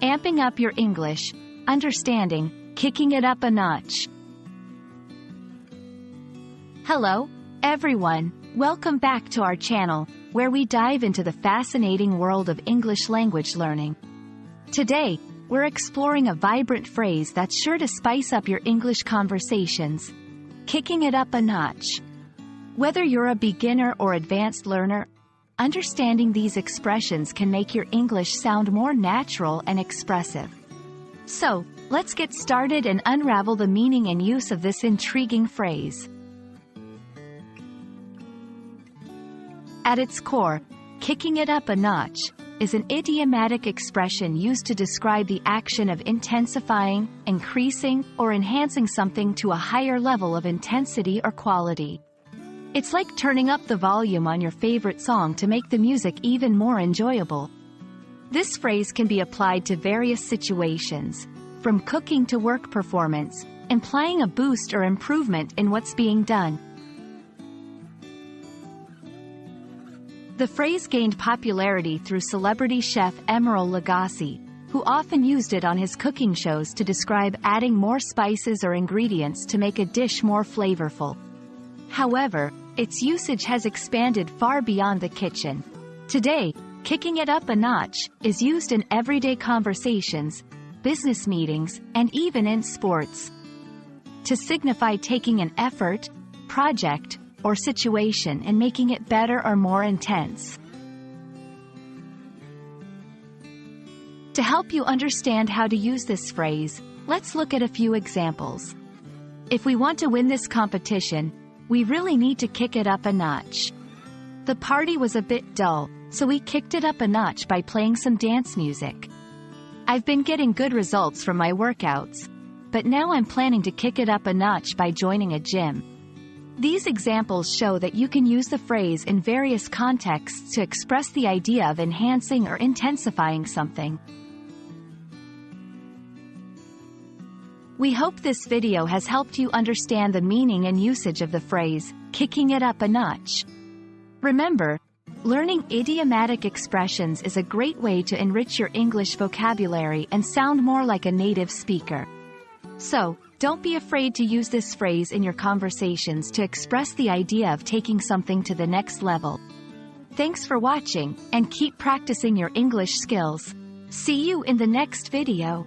amping up your English, understanding, kicking it up a notch. Hello, everyone. Welcome back to our channel, where we dive into the fascinating world of English language learning. Today, we're exploring a vibrant phrase that's sure to spice up your English conversations: kicking it up a notch. Whether you're a beginner or advanced learner, understanding these expressions can make your English sound more natural and expressive. So, let's get started and unravel the meaning and use of this intriguing phrase. At its core, kicking it up a notch is an idiomatic expression used to describe the action of intensifying, increasing, or enhancing something to a higher level of intensity or quality. It's like turning up the volume on your favorite song to make the music even more enjoyable. This phrase can be applied to various situations, from cooking to work performance, implying a boost or improvement in what's being done. The phrase gained popularity through celebrity chef Emeril Lagasse, who often used it on his cooking shows to describe adding more spices or ingredients to make a dish more flavorful. However, its usage has expanded far beyond the kitchen. Today, kicking it up a notch is used in everyday conversations, business meetings, and even in sports, to signify taking an effort, project, or situation and making it better or more intense. To help you understand how to use this phrase, let's look at a few examples. If we want to win this competition, we really need to kick it up a notch. The party was a bit dull, so we kicked it up a notch by playing some dance music. I've been getting good results from my workouts, but now I'm planning to kick it up a notch by joining a gym. These examples show that you can use the phrase in various contexts to express the idea of enhancing or intensifying something. We hope this video has helped you understand the meaning and usage of the phrase, kicking it up a notch. Remember, learning idiomatic expressions is a great way to enrich your English vocabulary and sound more like a native speaker. So, don't be afraid to use this phrase in your conversations to express the idea of taking something to the next level. Thanks for watching, and keep practicing your English skills. See you in the next video.